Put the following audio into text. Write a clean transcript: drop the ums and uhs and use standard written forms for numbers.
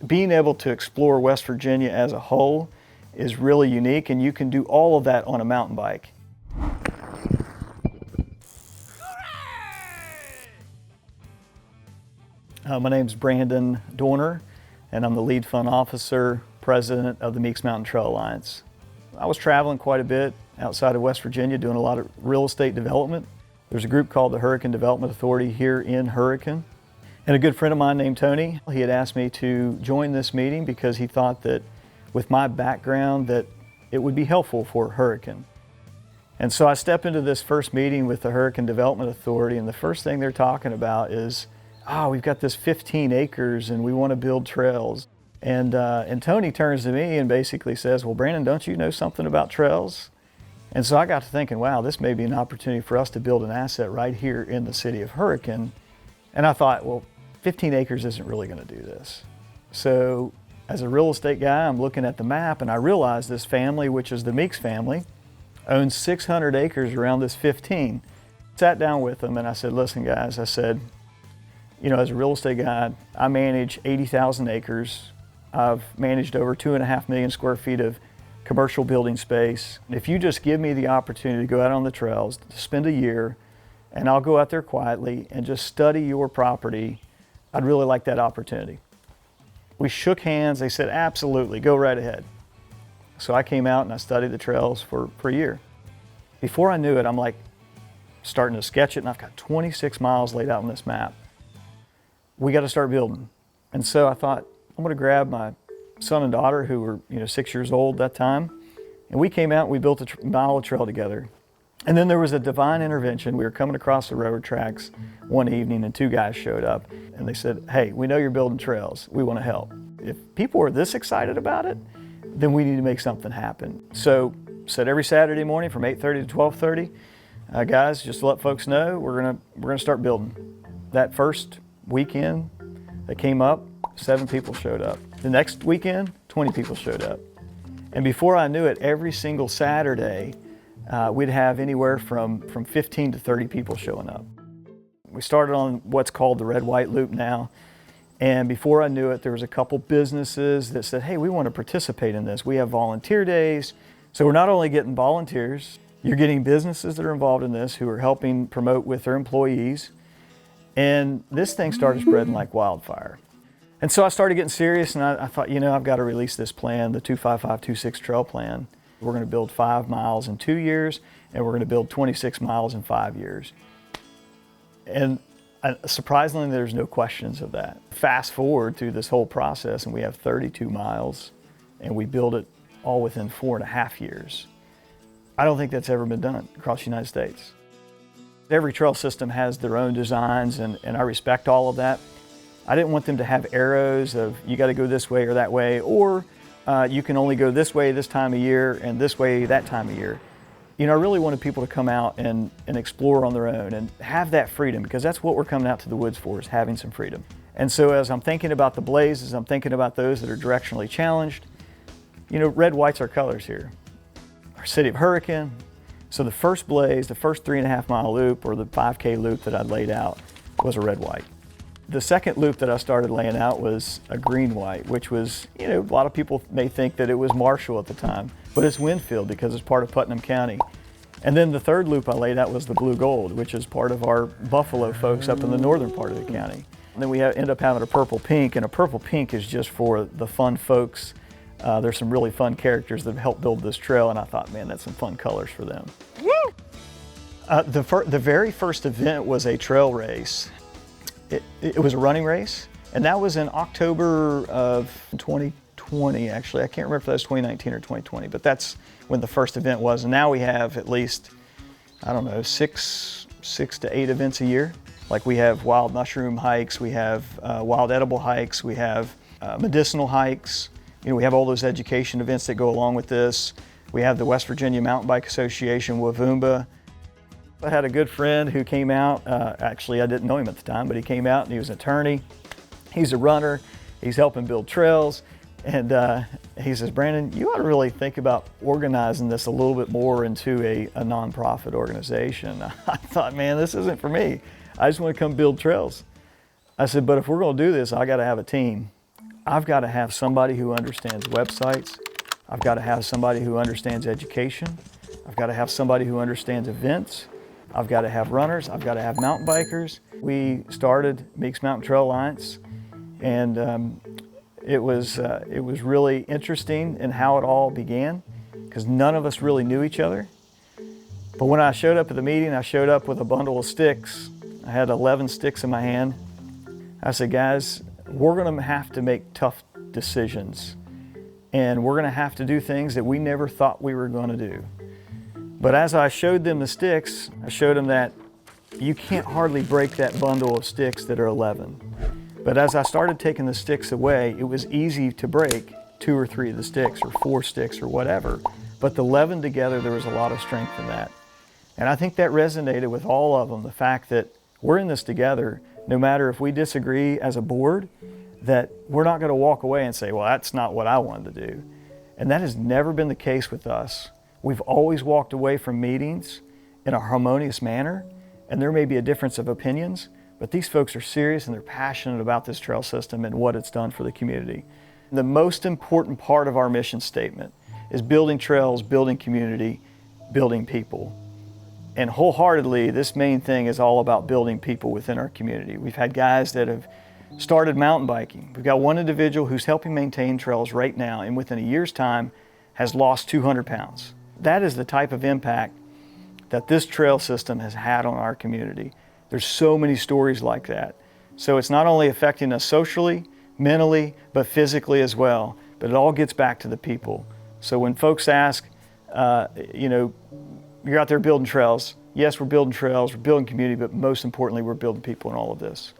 being able to explore West Virginia as a whole is really unique, and you can do all of that on a mountain bike. My name's Brandon Doerner, and I'm the lead fund officer, president of the Meeks Mountain Trail Alliance. I was traveling quite a bit outside of West Virginia doing a lot of real estate development. There's a group called the Hurricane Development Authority here in Hurricane. And a good friend of mine named Tony, he had asked me to join this meeting because he thought that with my background that it would be helpful for Hurricane. And so I step into this first meeting with the Hurricane Development Authority, and the first thing they're talking about is, oh, we've got this 15 acres and we want to build trails. And Tony turns to me and basically says, well, Brandon, don't you know something about trails? And so I got to thinking, wow, this may be an opportunity for us to build an asset right here in the city of Hurricane. And I thought, well, 15 acres isn't really going to do this. So as a real estate guy, I'm looking at the map and I realize this family, which is the Meeks family, owns 600 acres around this 15. Sat down with them and I said, listen guys, I said, you know, as a real estate guy, I manage 80,000 acres. I've managed over 2.5 million square feet of commercial building space. If you just give me the opportunity to go out on the trails, to spend a year, and I'll go out there quietly and just study your property, I'd really like that opportunity. We shook hands. They said, absolutely, go right ahead. So I came out and I studied the trails for a year. Before I knew it, I'm like starting to sketch it, and I've got 26 miles laid out on this map. We got to start building. And so I thought, I'm going to grab my son and daughter who were 6 years old at that time, and we came out and we built a mile of trail together. And then there was a divine intervention. We were coming across the railroad tracks one evening and two guys showed up and they said, hey, we know you're building trails. We want to help. If people are this excited about it, then we need to make something happen. So said every Saturday morning from 8:30 to 12:30, guys, just to let folks know, we're gonna start building. That first weekend that came up, 7 people showed up. The next weekend, 20 people showed up. And before I knew it, every single Saturday, we'd have anywhere from 15 to 30 people showing up. We started on what's called the red-white loop now. And before I knew it, there was a couple businesses that said, hey, we want to participate in this. We have volunteer days. So we're not only getting volunteers, you're getting businesses that are involved in this who are helping promote with their employees. And this thing started spreading like wildfire. And so I started getting serious and I thought, I've got to release this plan, the 25526 trail plan. We're going to build 5 miles in 2 years, and we're going to build 26 miles in 5 years. And surprisingly, there's no questions of that. Fast forward through this whole process, and we have 32 miles, and we build it all within 4.5 years. I don't think that's ever been done across the United States. Every trail system has their own designs, and I respect all of that. I didn't want them to have arrows of you got to go this way or that way, or you can only go this way this time of year and this way that time of year. I really wanted people to come out and explore on their own and have that freedom, because that's what we're coming out to the woods for, is having some freedom. And so as I'm thinking about the blazes, I'm thinking about those that are directionally challenged. Red, white's our colors here. Our city of Hurricane. So the first blaze, the first 3.5 mile loop, or the 5K loop that I laid out, was a red, white. The second loop that I started laying out was a green white, which was, a lot of people may think that it was Marshall at the time, but it's Winfield because it's part of Putnam County. And then the third loop I laid out was the blue gold, which is part of our Buffalo folks up in the northern part of the county. And then we end up having a purple pink, and a purple pink is just for the fun folks. There's some really fun characters that have helped build this trail, and I thought, man, that's some fun colors for them. The very first event was a trail race. It was a running race, and that was in October of 2020, actually. I can't remember if that was 2019 or 2020, but that's when the first event was. And now we have at least, I don't know, six to 8 events a year. Like we have wild mushroom hikes, we have wild edible hikes, we have medicinal hikes. We have all those education events that go along with this. We have the West Virginia Mountain Bike Association, WVUMBA. I had a good friend who came out, actually I didn't know him at the time, but he came out and he was an attorney. He's a runner, he's helping build trails, and he says, Brandon, you ought to really think about organizing this a little bit more into a nonprofit organization. I thought, man, this isn't for me. I just want to come build trails. I said, but if we're going to do this, I got to have a team. I've got to have somebody who understands websites. I've got to have somebody who understands education. I've got to have somebody who understands events. I've got to have runners. I've got to have mountain bikers. We started Meeks Mountain Trail Alliance, and it was really interesting in how it all began, because none of us really knew each other. But when I showed up at the meeting, I showed up with a bundle of sticks. I had 11 sticks in my hand. I said, guys, we're going to have to make tough decisions, and we're going to have to do things that we never thought we were going to do. But as I showed them the sticks, I showed them that you can't hardly break that bundle of sticks that are 11. But as I started taking the sticks away, it was easy to break 2 or 3 of the sticks, or 4 sticks, or whatever. But the 11 together, there was a lot of strength in that. And I think that resonated with all of them, the fact that we're in this together, no matter if we disagree as a board, that we're not going to walk away and say, well, that's not what I wanted to do. And that has never been the case with us. We've always walked away from meetings in a harmonious manner, and there may be a difference of opinions, but these folks are serious and they're passionate about this trail system and what it's done for the community. The most important part of our mission statement is building trails, building community, building people. And wholeheartedly, this main thing is all about building people within our community. We've had guys that have started mountain biking. We've got one individual who's helping maintain trails right now, and within a year's time has lost 200 pounds. That is the type of impact that this trail system has had on our community. There's so many stories like that. So it's not only affecting us socially, mentally, but physically as well. But it all gets back to the people. So when folks ask, you're out there building trails. Yes, we're building trails, we're building community, but most importantly, we're building people in all of this.